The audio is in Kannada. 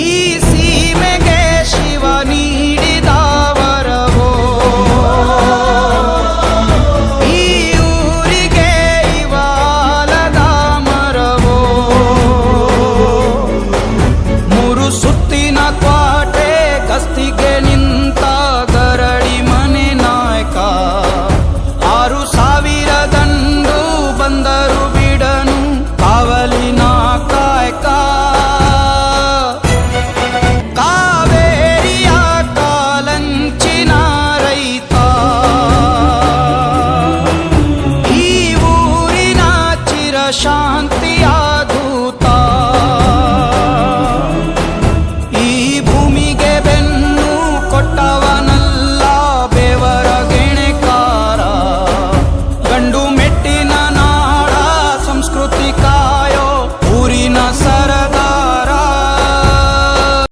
ಈ ಸೀಮೆಗೆ ಶಿವ ನೀಡಿದ ವರವೋ, ಈ ಊರಿಗೆ ಇವಾಲದ ಮರವೋ, ಮೂರು ಸುತ್ತಿನ